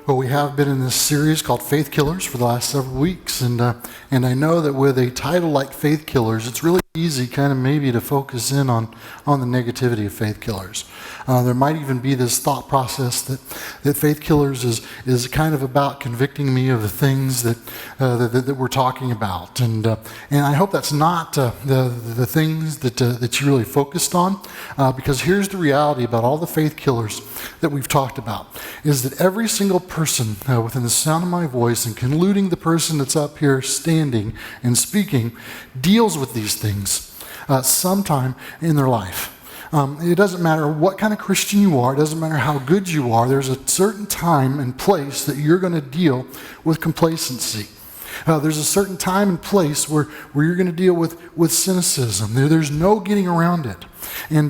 Well, we have been in this series called Faith Killers for the last several weeks, and I know that with a title like Faith Killers, it's really easy kind of maybe to focus in on the negativity of faith killers. There might even be this thought process that faith killers is kind of about convicting me of the things that we're talking about, and I hope that's not the things that you really focused on, because here's the reality about all the faith killers that we've talked about, is that every single person within the sound of my voice, and including the person that's up here standing and speaking, deals with these things sometime in their life. It doesn't matter what kind of Christian you are, it doesn't matter how good you are, there's a certain time and place that you're going to deal with complacency. There's a certain time and place where you're going to deal with cynicism. There's no getting around it. And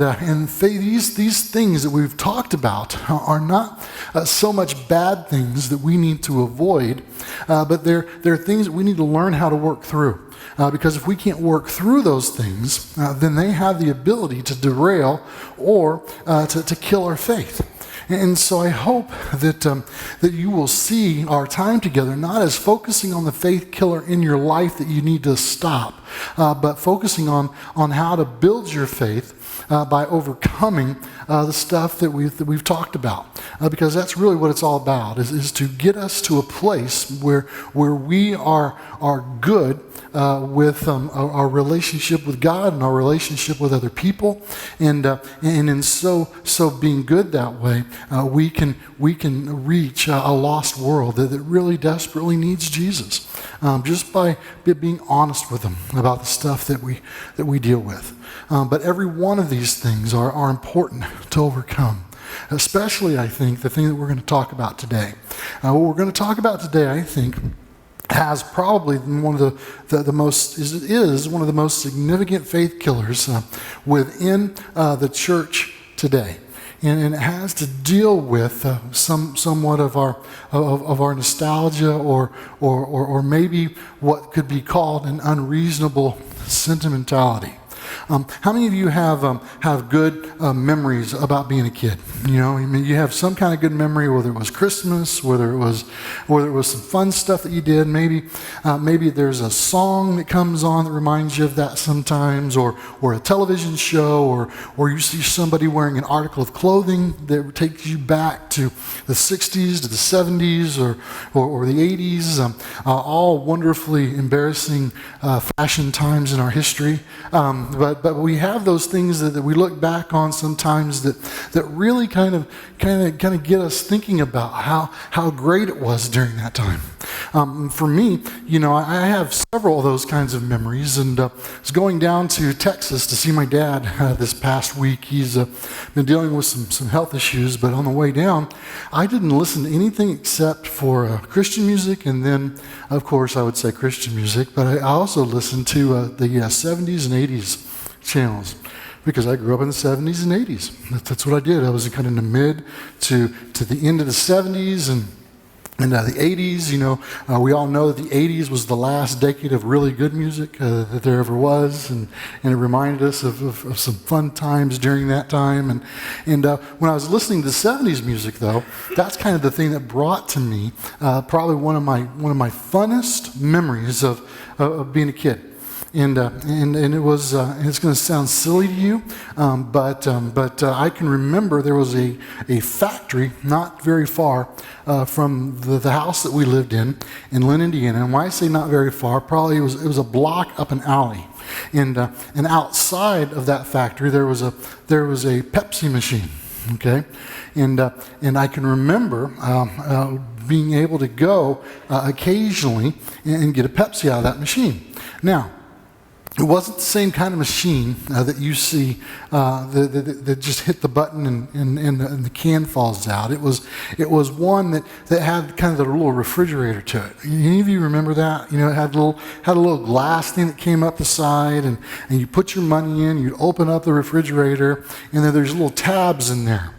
these things that we've talked about are not so much bad things that we need to avoid, but they're things that we need to learn how to work through. Because if we can't work through those things, then they have the ability to derail or to kill our faith. And so I hope that you will see our time together not as focusing on the faith killer in your life that you need to stop, but focusing on how to build your faith by overcoming the stuff that we've talked about. Because that's really what it's all about, is to get us to a place where we are good with our relationship with God and our relationship with other people, and in so being good that way, we can reach a lost world that really desperately needs Jesus, just by being honest with them about the stuff that we deal with. But every one of these things are important to overcome. Especially, I think, the thing that we're going to talk about today. What we're going to talk about today, I think, has probably one of the most is one of the most significant faith killers within the church today, and it has to deal with somewhat of our nostalgia or maybe what could be called an unreasonable sentimentality. How many of you have good memories about being a kid? You know, I mean, you have some kind of good memory, whether it was Christmas, whether it was some fun stuff that you did. Maybe there's a song that comes on that reminds you of that sometimes, or a television show, or you see somebody wearing an article of clothing that takes you back to the 60s, to the 70s, or the 80s. All wonderfully embarrassing fashion times in our history. But we have those things that we look back on sometimes that really kind of get us thinking about how great it was during that time. For me, you know, I have several of those kinds of memories, and I was going down to Texas to see my dad this past week. He's been dealing with some health issues, but on the way down, I didn't listen to anything except for Christian music, and then, of course, I would say Christian music, but I also listened to the 70s and 80s channels, because I grew up in the 70s and 80s. That's what I did. I was kind of in the mid to the end of the 70s and the 80s. You know, we all know that the 80s was the last decade of really good music that there ever was, and it reminded us of some fun times during that time. And when I was listening to the 70s music, though, that's kind of the thing that brought to me probably one of my funnest memories of being a kid. And it was, it's going to sound silly to you, but I can remember there was a factory not very far from the house that we lived in Lynn, Indiana. And when I say not very far, probably it was a block up an alley. And outside of that factory, there was a Pepsi machine. Okay, and I can remember being able to go occasionally and get a Pepsi out of that machine. Now, it wasn't the same kind of machine that you see that just hit the button and the can falls out. It was one that had kind of a little refrigerator to it. Any of you remember that? You know, it had a little glass thing that came up the side, and you put your money in, you'd open up the refrigerator, and then there's little tabs in there.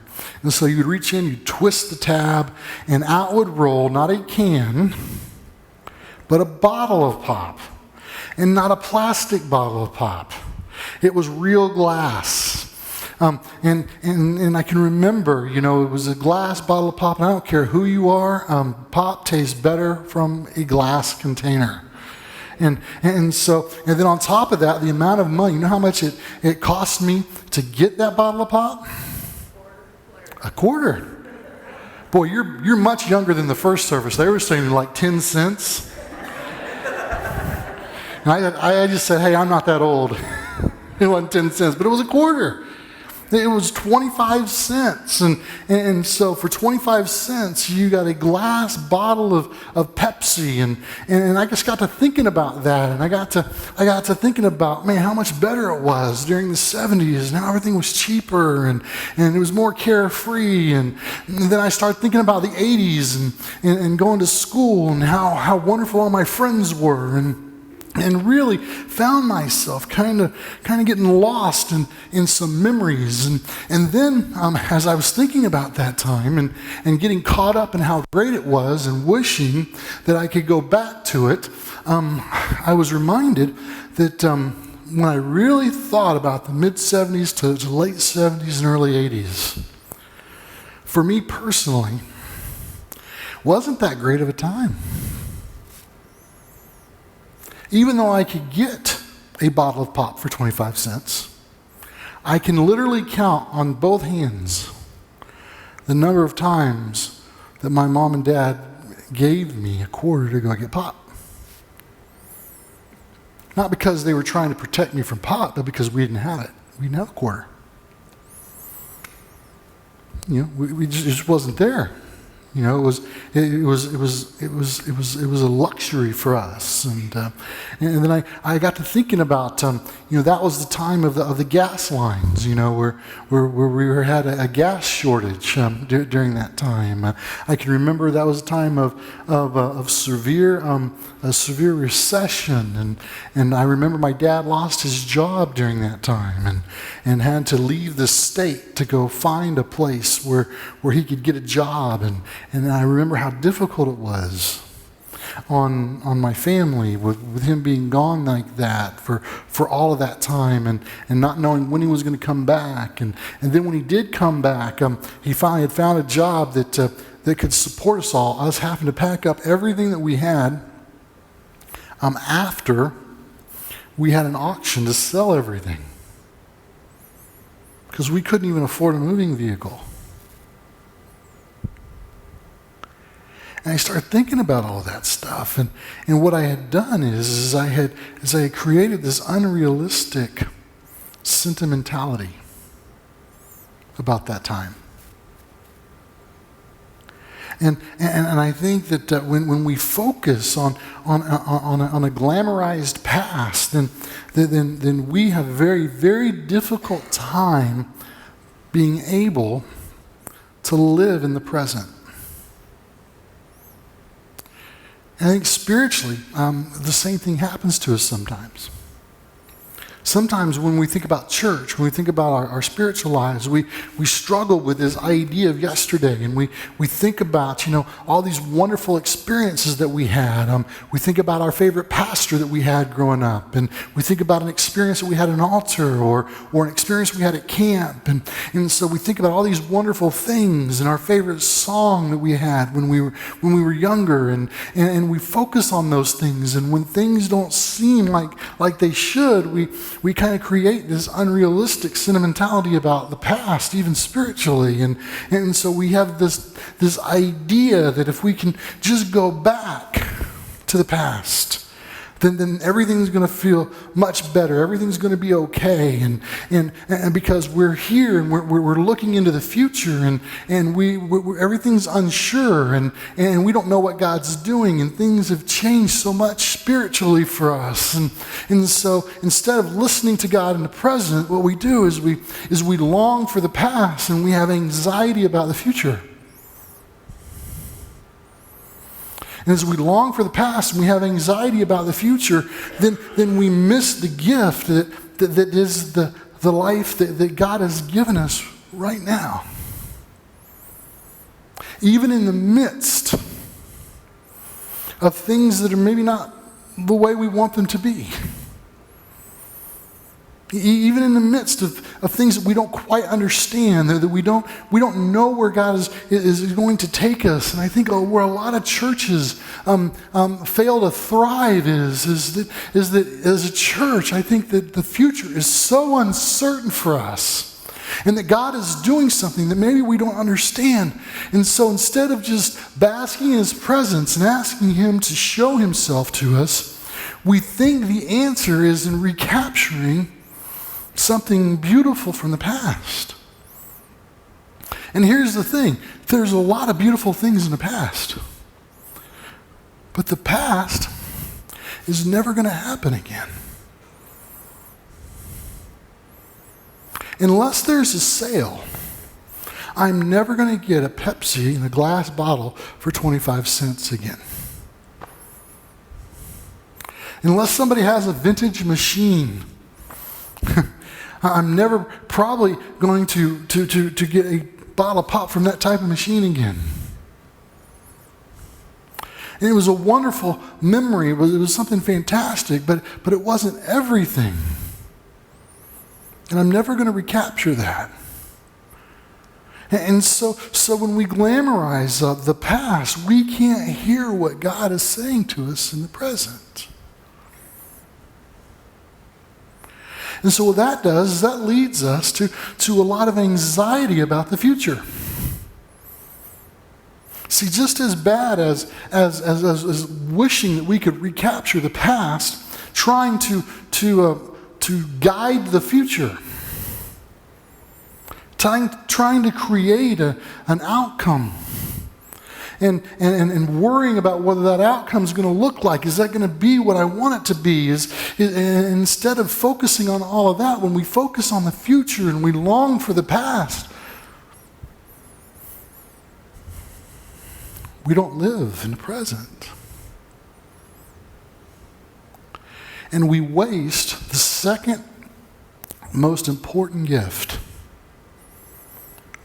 And so you'd reach in, you'd twist the tab, and out would roll not a can, but a bottle of pop. And not a plastic bottle of pop. It was real glass. And I can remember, it was a glass bottle of pop, and I don't care who you are, pop tastes better from a glass container. And then on top of that, the amount of money, you know how much it cost me to get that bottle of pop? A quarter. Boy, you're much younger than the first service. They were saying like 10 cents. And I just said, hey, I'm not that old. It wasn't 10 cents, but it was a quarter. It was 25 cents. And so for 25 cents, you got a glass bottle of Pepsi. And I just got to thinking about that. And I got to thinking about, man, how much better it was during the 70s. Now everything was cheaper and it was more carefree. And then I started thinking about the 80s and going to school and how wonderful all my friends were. And really found myself kind of getting lost in some memories. And then as I was thinking about that time and getting caught up in how great it was and wishing that I could go back to it, I was reminded that when I really thought about the mid-70s to late 70s and early 80s, for me personally, wasn't that great of a time. Even though I could get a bottle of pop for 25 cents, I can literally count on both hands the number of times that my mom and dad gave me a quarter to go get pop. Not because they were trying to protect me from pop, but because we didn't have it. We didn't have a quarter. We just wasn't there. It was a luxury for us, and then I got to thinking about that was the time of the gas lines, where we had a gas shortage during that time. I can remember that was a time of severe recession, and I remember my dad lost his job during that time, and had to leave the state to go find a place where he could get a job, and I remember how difficult it was on my family with him being gone like that for all of that time and not knowing when he was going to come back. And then when he did come back, he finally had found a job that could support us all, us having to pack up everything that we had after we had an auction to sell everything. Because we couldn't even afford a moving vehicle. And I started thinking about all of that stuff, and what I had done is I had created this unrealistic sentimentality about that time. And I think that when we focus on a glamorized past, then we have a very, very difficult time being able to live in the present. I think spiritually, the same thing happens to us sometimes. Sometimes when we think about church, when we think about our spiritual lives, we struggle with this idea of yesterday, and we think about, all these wonderful experiences that we had. We think about our favorite pastor that we had growing up, and we think about an experience that we had at an altar or an experience we had at camp. And so we think about all these wonderful things and our favorite song that we had when we were younger, and we focus on those things. And when things don't seem like they should, we kind of create this unrealistic sentimentality about the past, even spiritually. And so we have this idea that if we can just go back to the past, then everything's going to feel much better. Everything's going to be okay. And because we're here and we're looking into the future, and everything's unsure, and we don't know what God's doing, and things have changed so much spiritually for us. And so instead of listening to God in the present, what we do is we long for the past, and we have anxiety about the future. And as we long for the past and we have anxiety about the future, then we miss the gift that is the life that God has given us right now. Even in the midst of things that are maybe not the way we want them to be. Even in the midst of things that we don't quite understand, that we don't know where God is going to take us. And I think where a lot of churches fail to thrive is that as a church, I think that the future is so uncertain for us. And that God is doing something that maybe we don't understand. And so instead of just basking in His presence and asking Him to show Himself to us, we think the answer is in recapturing something beautiful from the past. And here's the thing. There's a lot of beautiful things in the past. But the past is never going to happen again. Unless there's a sale, I'm never going to get a Pepsi in a glass bottle for 25 cents again. Unless somebody has a vintage machine, I'm never probably going to get a bottle pop from that type of machine again. And it was a wonderful memory. It was something fantastic, but it wasn't everything. And I'm never going to recapture that. And so when we glamorize the past, we can't hear what God is saying to us in the present. And so what that does is that leads us to a lot of anxiety about the future. See, just as bad as wishing that we could recapture the past, trying to guide the future, trying to create an outcome, and worrying about whether that outcome is going to look like. Is that going to be what I want it to be? Instead of focusing on all of that, when we focus on the future and we long for the past, we don't live in the present. And we waste the second most important gift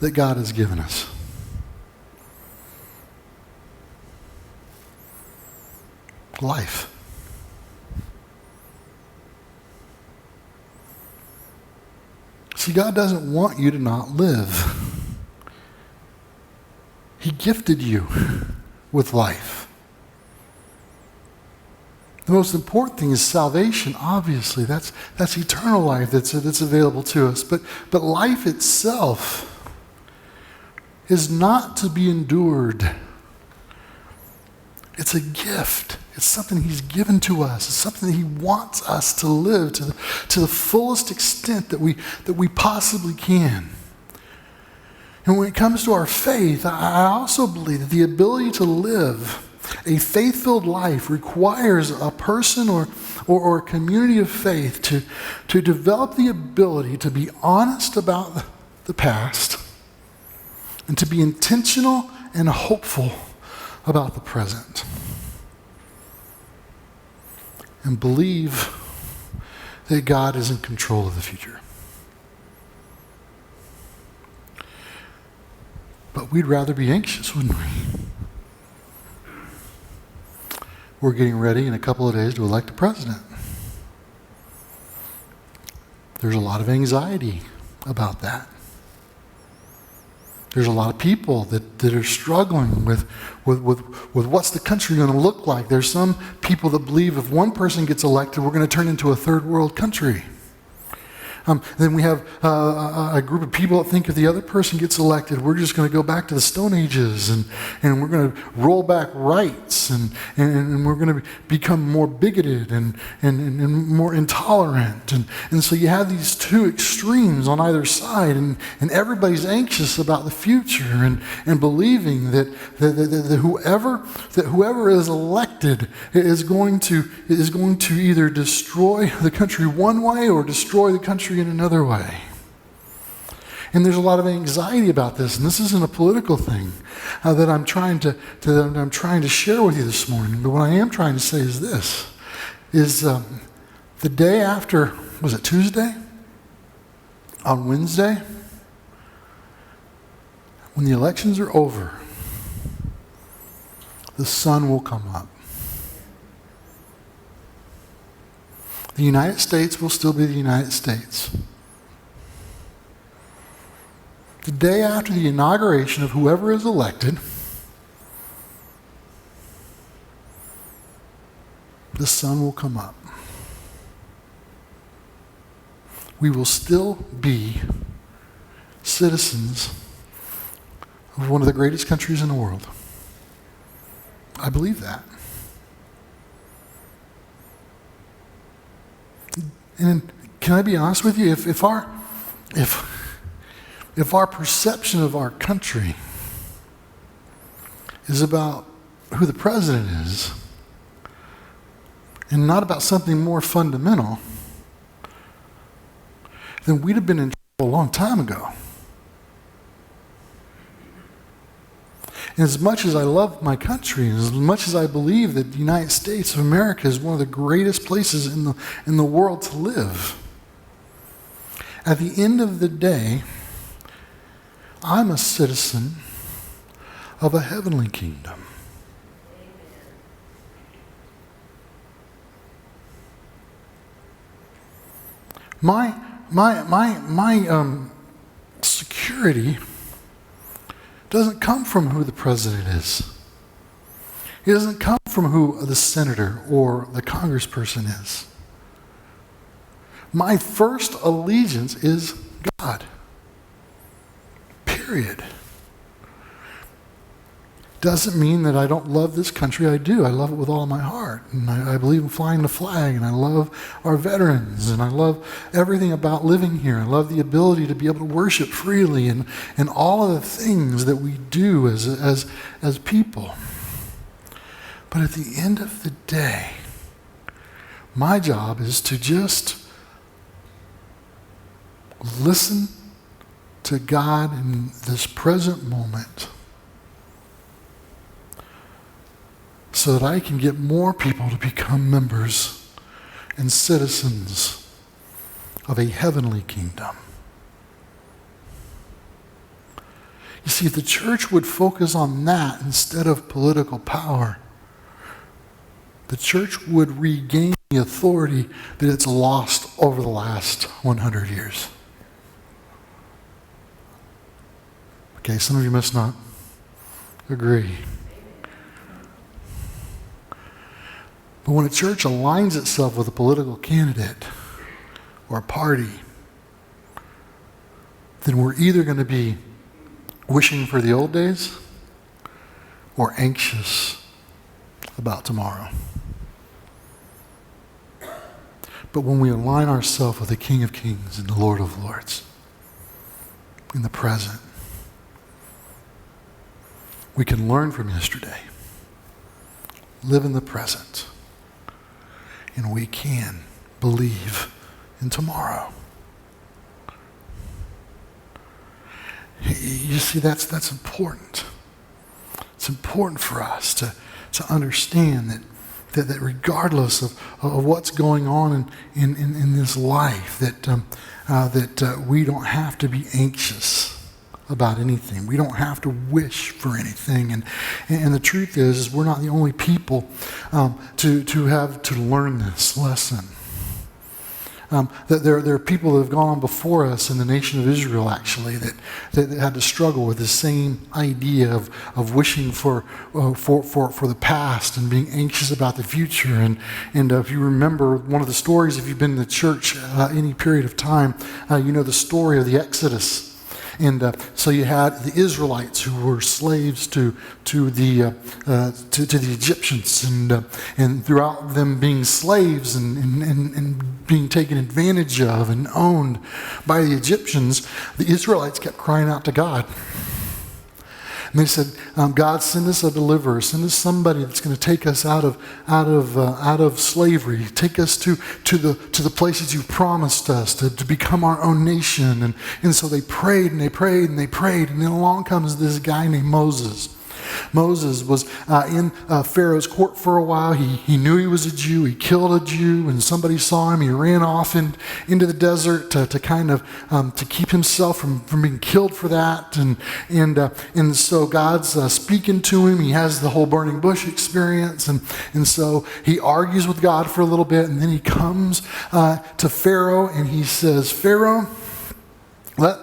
that God has given us. Life. See, God doesn't want you to not live. He gifted you with life. The most important thing is salvation, obviously. That's eternal life that's available to us. But life itself is not to be endured. It's a gift. It's something He's given to us. It's something that He wants us to live to the fullest extent that we possibly can. And when it comes to our faith, I also believe that the ability to live a faith-filled life requires a person or a community of faith to develop the ability to be honest about the past and to be intentional and hopeful about the present. And believe that God is in control of the future. But we'd rather be anxious, wouldn't we? We're getting ready in a couple of days to elect a president. There's a lot of anxiety about that. There's a lot of people that are struggling with what's the country going to look like. There's some people that believe if one person gets elected, we're going to turn into a third world country. Then we have a group of people that think if the other person gets elected, we're just going to go back to the Stone Ages and we're going to roll back rights and we're going to become more bigoted and more intolerant. And so you have these two extremes on either side, and everybody's anxious about the future and believing that whoever is elected is going to either destroy the country one way or destroy the country in another way. And there's a lot of anxiety about this, and this isn't a political thing that I'm trying to share with you this morning. But what I am trying to say is this: the day after, was it Tuesday? On Wednesday, when the elections are over, the sun will come up. the United States will still be the United States. The day after the inauguration of whoever is elected, the sun will come up. We will still be citizens of one of the greatest countries in the world. I believe that. And can I be honest with you? If our perception of our country is about who the president is and not about something more fundamental, then we'd have been in trouble a long time ago. And as much as I love my country, and as much as I believe that the United States of America is one of the greatest places in the world to live, at the end of the day, I'm a citizen of a heavenly kingdom. My security doesn't come from who the president is. It doesn't come from who the senator or the congressperson is. My first allegiance is God. Period. Doesn't mean that I don't love this country. I do. I love it with all my heart. And I believe in flying the flag, and I love our veterans, and I love everything about living here. I love the ability to be able to worship freely and all of the things that we do as people. But at the end of the day, my job is to just listen to God in this present moment, so that I can get more people to become members and citizens of a heavenly kingdom. You see, if the church would focus on that instead of political power, the church would regain the authority that it's lost over the last 100 years. Okay, some of you must not agree. But when a church aligns itself with a political candidate or a party, then we're either going to be wishing for the old days or anxious about tomorrow. But when we align ourselves with the King of Kings and the Lord of Lords in the present, we can learn from yesterday, live in the present, and we can believe in tomorrow. You see, that's important. It's important for us to understand that regardless of what's going on in this life, that we don't have to be anxious about anything. We don't have to wish for anything. And the truth is we're not the only people to have to learn this lesson. That there are people that have gone on before us in the nation of Israel, actually, that had to struggle with the same idea of wishing for the past and being anxious about the future. And if you remember one of the stories, if you've been in the church any period of time, you know the story of the Exodus. And so you had the Israelites who were slaves to the Egyptians, and throughout them being slaves and being taken advantage of and owned by the Egyptians, the Israelites kept crying out to God. And they said, God, send us a deliverer. Send us somebody that's going to take us out of slavery. Take us to the places you promised us, to become our own nation. And so they prayed and they prayed and they prayed. And then along comes this guy named Moses. Moses was in Pharaoh's court for a while. He knew he was a Jew. He killed a Jew. When somebody saw him, he ran off into the desert to kind of to keep himself from being killed for that. And so God's speaking to him. He has the whole burning bush experience. And so he argues with God for a little bit. And then he comes to Pharaoh and he says, Pharaoh, let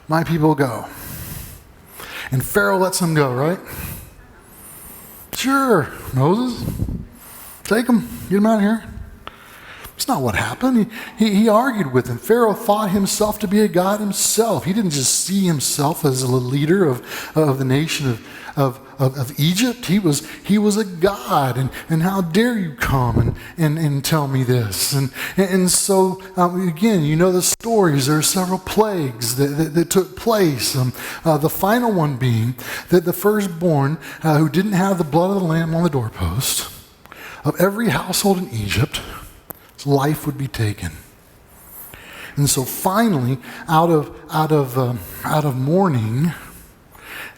my people go. And Pharaoh lets them go, right? Sure, Moses, take them, get them out of here. It's not what happened. He argued with him. Pharaoh thought himself to be a god himself. He didn't just see himself as a leader of the nation of Egypt. He was a god. And how dare you come and tell me this? And so, again, you know the stories. There are several plagues that took place. The final one being that the firstborn who didn't have the blood of the lamb on the doorpost of every household in Egypt, life would be taken. And so finally, out of mourning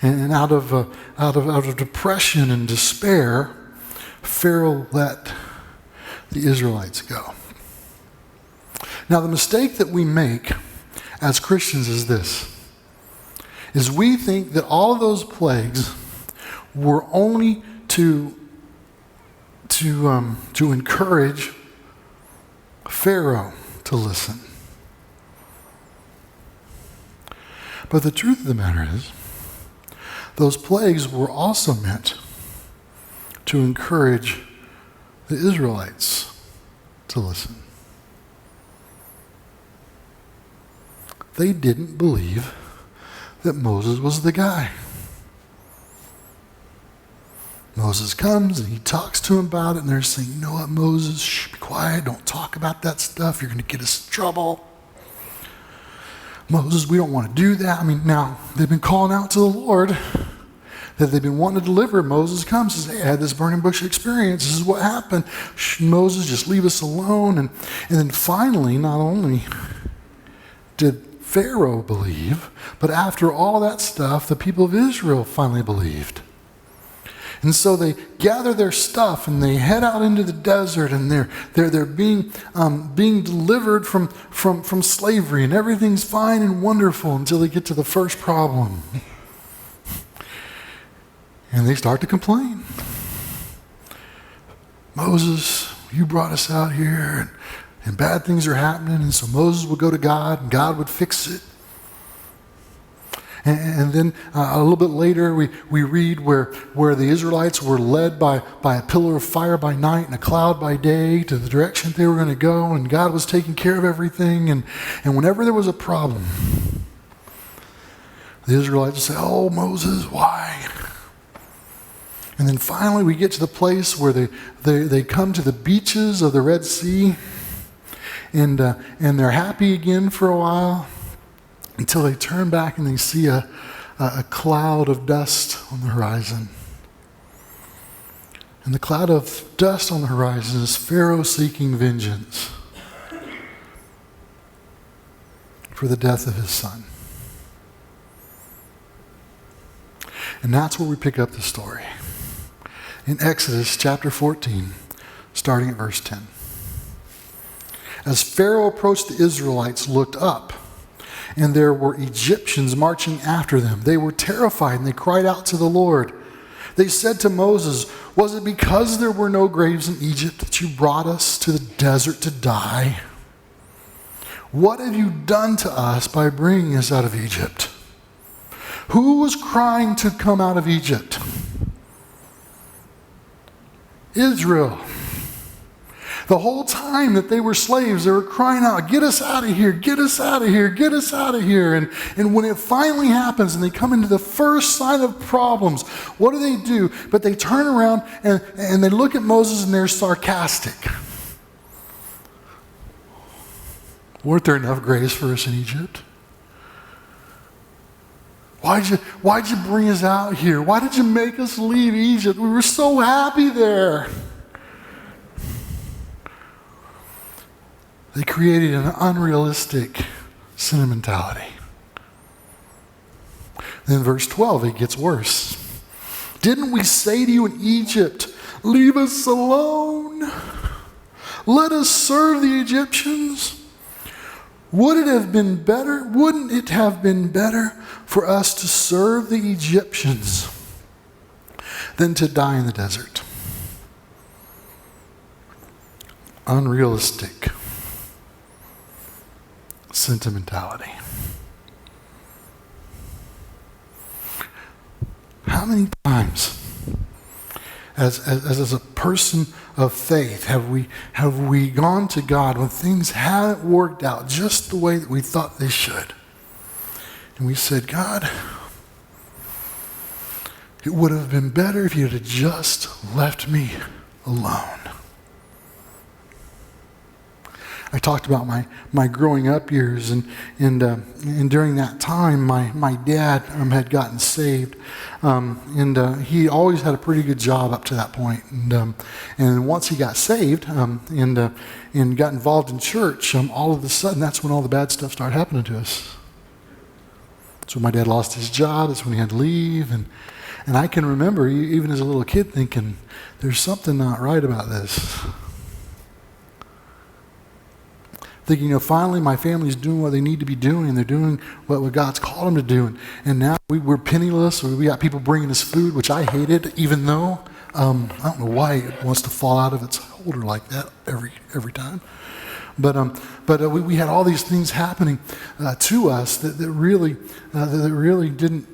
and out of depression and despair, Pharaoh let the Israelites go. Now, the mistake that we make as Christians is this: is we think that all of those plagues were only to encourage Pharaoh to listen. But the truth of the matter is, those plagues were also meant to encourage the Israelites to listen. They didn't believe that Moses was the guy. Moses comes and he talks to him about it, and they're saying, you know what, Moses, shh, be quiet, don't talk about that stuff, you're going to get us in trouble. Moses, we don't want to do that. I mean, now, they've been calling out to the Lord that they've been wanting to deliver. Moses comes and says, hey, I had this burning bush experience, this is what happened. Shh, Moses, just leave us alone. And then finally, not only did Pharaoh believe, but after all that stuff, the people of Israel finally believed. And so they gather their stuff and they head out into the desert, and they're being delivered from slavery, and everything's fine and wonderful until they get to the first problem. And they start to complain. Moses, you brought us out here, and bad things are happening, and so Moses would go to God and God would fix it. And then a little bit later, we read where the Israelites were led by a pillar of fire by night and a cloud by day to the direction they were going to go, and God was taking care of everything. And whenever there was a problem, the Israelites would say, oh, Moses, why? And then finally we get to the place where they come to the beaches of the Red Sea, and they're happy again for a while, until they turn back and they see a cloud of dust on the horizon. And the cloud of dust on the horizon is Pharaoh seeking vengeance for the death of his son. And that's where we pick up the story. In Exodus chapter 14, starting at verse 10. As Pharaoh approached, the Israelites looked up, and there were Egyptians marching after them. They were terrified, and they cried out to the Lord. They said to Moses, was it because there were no graves in Egypt that you brought us to the desert to die? What have you done to us by bringing us out of Egypt? Who was crying to come out of Egypt? Israel. The whole time that they were slaves, they were crying out, get us out of here, get us out of here, get us out of here. And when it finally happens and they come into the first sign of problems, what do? But they turn around and they look at Moses and they're sarcastic. Weren't there enough graves for us in Egypt? Why'd you bring us out here? Why did you make us leave Egypt? We were so happy there. They created an unrealistic sentimentality. Then verse 12, it gets worse. Didn't we say to you in Egypt, leave us alone? Let us serve the Egyptians? Wouldn't it have been better for us to serve the Egyptians than to die in the desert? Unrealistic sentimentality. How many times, as a person of faith, have we gone to God when things haven't worked out just the way that we thought they should? And we said, God, it would have been better if you had just left me alone. I talked about my growing up years, and during that time, my dad had gotten saved, and he always had a pretty good job up to that point. And once he got saved and got involved in church, all of a sudden, that's when all the bad stuff started happening to us. So my dad lost his job. That's when he had to leave, and I can remember even as a little kid thinking, "There's something not right about this." Thinking, finally my family's doing what they need to be doing. They're doing what God's called them to do. And now we're penniless. We got people bringing us food, which I hated, even though I don't know why it wants to fall out of its holder like that every time. But we had all these things happening to us that really didn't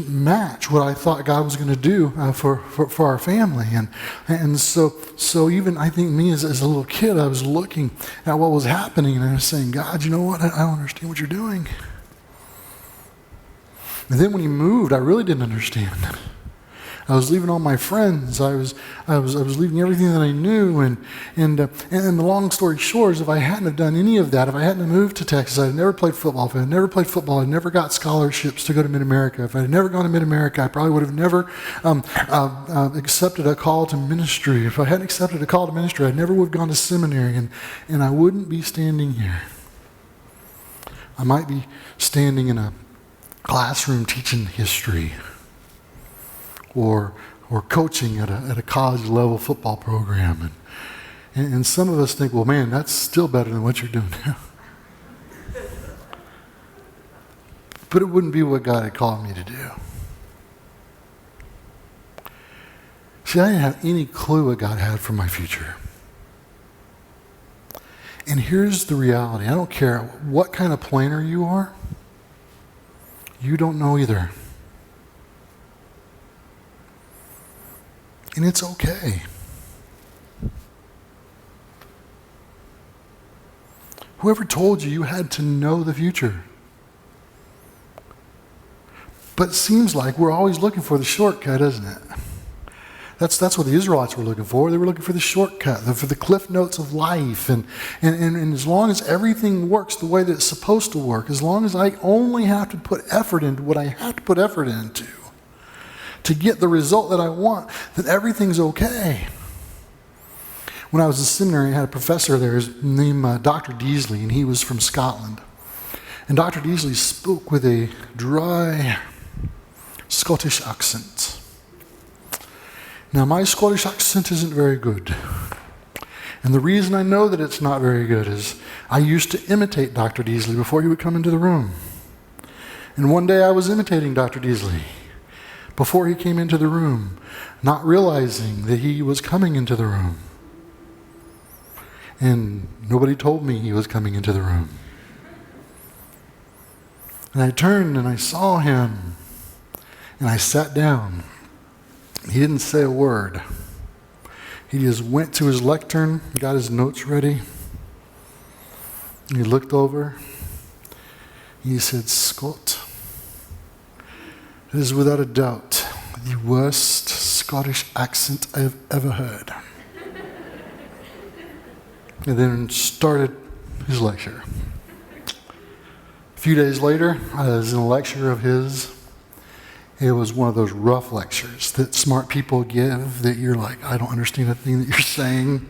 match what I thought God was going to do for our family. And so even I think me as a little kid, I was looking at what was happening and I was saying, God, you know what? I don't understand what you're doing. And then when he moved, I really didn't understand. I was leaving all my friends. I was leaving everything that I knew, and the long story short is, if I hadn't have done any of that, if I hadn't have moved to Texas, I'd never played football. If I had never played football, I'd never got scholarships to go to Mid-America. If I had never gone to Mid-America, I probably would have never accepted a call to ministry. If I hadn't accepted a call to ministry, I never would have gone to seminary, and I wouldn't be standing here. I might be standing in a classroom teaching history, or coaching at a college level football program. And some of us think, well, man, that's still better than what you're doing now. But it wouldn't be what God had called me to do. See, I didn't have any clue what God had for my future. And here's the reality. I don't care what kind of planner you are, you don't know either. And it's okay. Whoever told you you had to know the future? But it seems like we're always looking for the shortcut, isn't it? That's what the Israelites were looking for. They were looking for the shortcut, for the cliff notes of life. And as long as everything works the way that it's supposed to work, as long as I only have to put effort into what I have to put effort into to get the result that I want, then everything's okay. When I was in seminary, I had a professor there named Dr. Deasley, and he was from Scotland. And Dr. Deasley spoke with a dry Scottish accent. Now, my Scottish accent isn't very good. And the reason I know that it's not very good is I used to imitate Dr. Deasley before he would come into the room. And one day I was imitating Dr. Deasley before he came into the room, not realizing that he was coming into the room. And nobody told me he was coming into the room. And I turned and I saw him, and I sat down. He didn't say a word. He just went to his lectern, got his notes ready. And he looked over. He said, "Scott, it is without a doubt the worst Scottish accent I have ever heard." And then started his lecture. A few days later, I was in a lecture of his. It was one of those rough lectures that smart people give that you're like, I don't understand a thing that you're saying.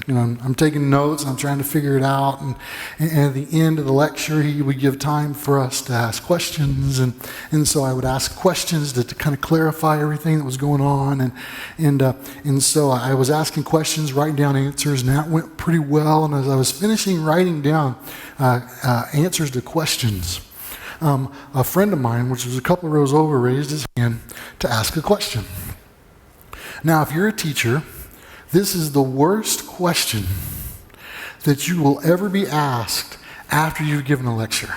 I'm taking notes and I'm trying to figure it out. And at the end of the lecture, he would give time for us to ask questions. And so I would ask questions to kind of clarify everything that was going on. And so I was asking questions, writing down answers, and that went pretty well. And as I was finishing writing down answers to questions, a friend of mine, which was a couple of rows over, raised his hand to ask a question. Now, if you're a teacher, this is the worst question that you will ever be asked after you've given a lecture.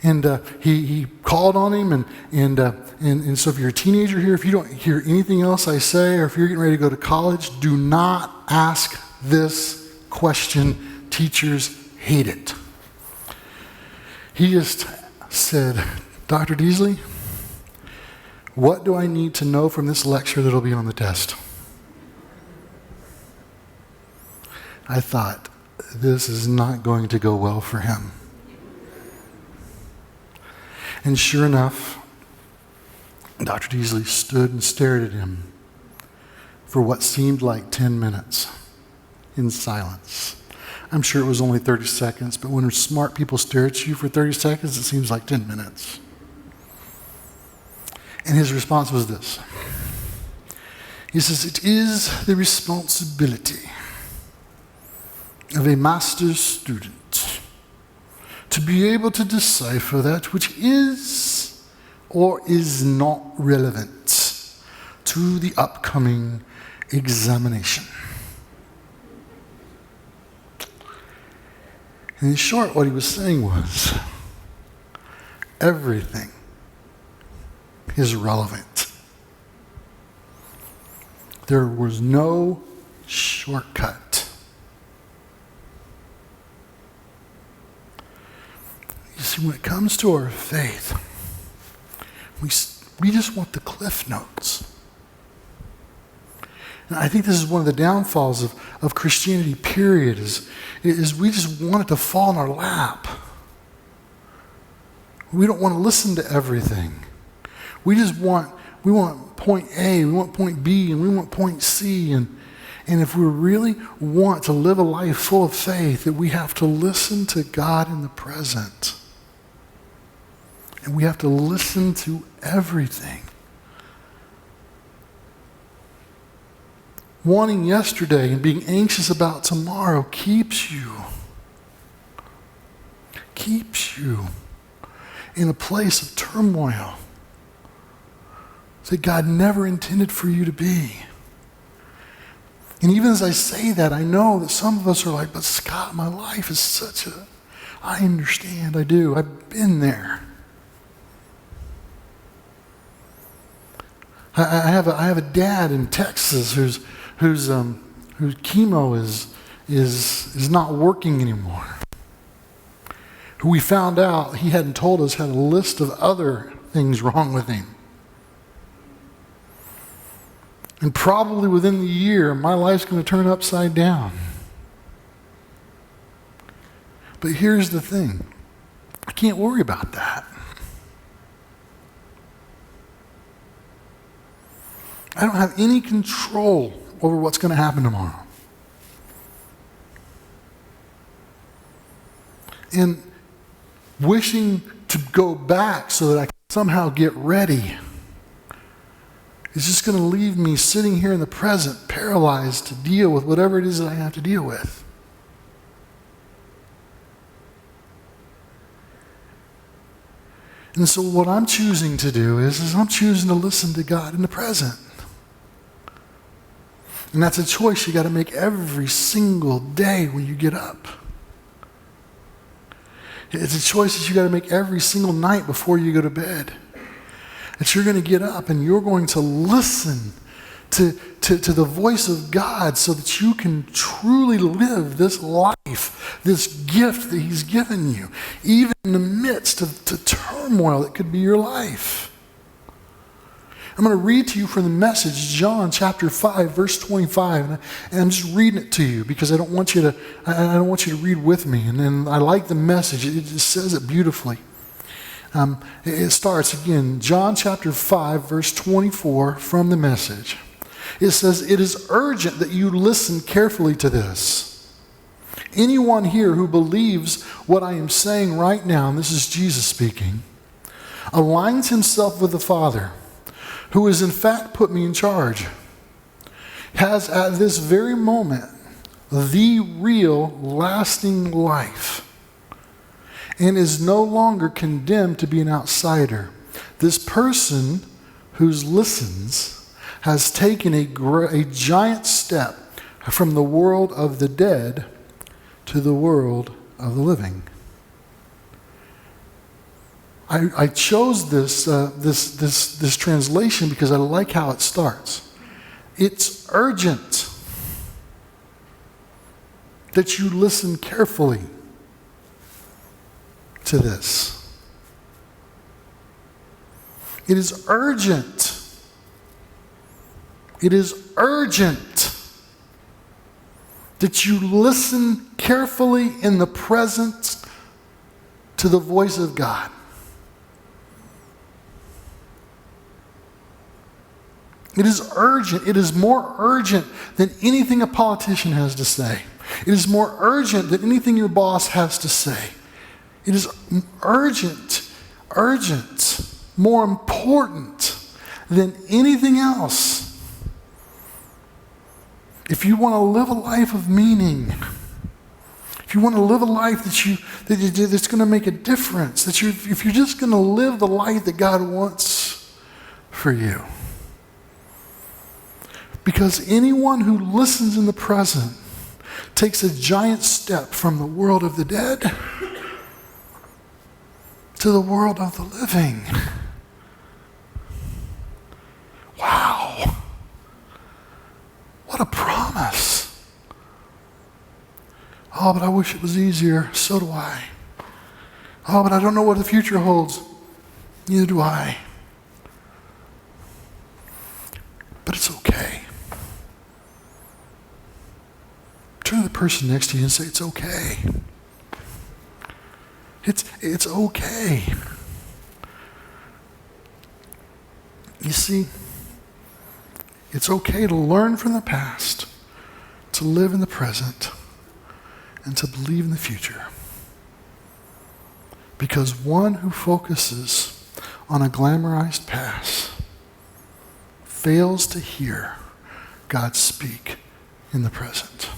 And he called on him, and so if you're a teenager here, if you don't hear anything else I say, or if you're getting ready to go to college, do not ask this question. Teachers hate it. He just said, Dr. Deasley, what do I need to know from this lecture that'll be on the test? I thought, this is not going to go well for him. And sure enough, Dr. Deasley stood and stared at him for what seemed like 10 minutes in silence. I'm sure it was only 30 seconds, but when smart people stare at you for 30 seconds, it seems like 10 minutes. And his response was this. He says, it is the responsibility of a master's student to be able to decipher that which is or is not relevant to the upcoming examination. And in short, what he was saying was, everything is relevant. There was no shortcut. You see, when it comes to our faith, we just want the cliff notes. And I think this is one of the downfalls of Christianity, period, is we just want it to fall in our lap. We don't want to listen to everything. We want point A, we want point B, and we want point C. And if we really want to live a life full of faith, that we have to listen to God in the present. And we have to listen to everything. Wanting yesterday and being anxious about tomorrow keeps you in a place of turmoil that God never intended for you to be. And even as I say that, I know that some of us are like, but Scott, my life is I understand, I do, I've been there. I have a dad in Texas whose chemo is not working anymore. Who we found out, he hadn't told us, had a list of other things wrong with him. And probably within the year, my life's going to turn upside down. But here's the thing. I can't worry about that. I don't have any control over what's going to happen tomorrow. And wishing to go back so that I can somehow get ready is just going to leave me sitting here in the present, paralyzed to deal with whatever it is that I have to deal with. And so what I'm choosing to do is I'm choosing to listen to God in the present. And that's a choice you got to make every single day when you get up. It's a choice that you got to make every single night before you go to bed. That you're going to get up and you're going to listen to the voice of God so that you can truly live this life, this gift that He's given you, even in the midst of the turmoil that could be your life. I'm going to read to you from the Message, John chapter 5, verse 25, and I'm just reading it to you because I don't want you to read with me. And then I like the Message; it just says it beautifully. It starts again, John chapter 5, verse 24, from the Message. It says, it is urgent that you listen carefully to this. Anyone here who believes what I am saying right now, and this is Jesus speaking, aligns himself with the Father, who has in fact put me in charge, has at this very moment the real lasting life, and is no longer condemned to be an outsider. This person who listens has taken a giant step from the world of the dead to the world of the living. I chose this translation because I like how it starts. It's urgent that you listen carefully to this. It is urgent. It is urgent that you listen carefully in the presence to the voice of God. It is urgent. It is more urgent than anything a politician has to say. It is more urgent than anything your boss has to say. It is urgent, more important than anything else. If you want to live a life of meaning, if you want to live a life that's going to make a difference, if you're just going to live the life that God wants for you. Because anyone who listens in the present takes a giant step from the world of the dead to the world of the living. Wow. What a promise. Oh, but I wish it was easier. So do I. Oh, but I don't know what the future holds. Neither do I. But it's okay. Turn to the person next to you and say, it's okay. It's okay. You see, it's okay to learn from the past, to live in the present, and to believe in the future. Because one who focuses on a glamorized past fails to hear God speak in the present.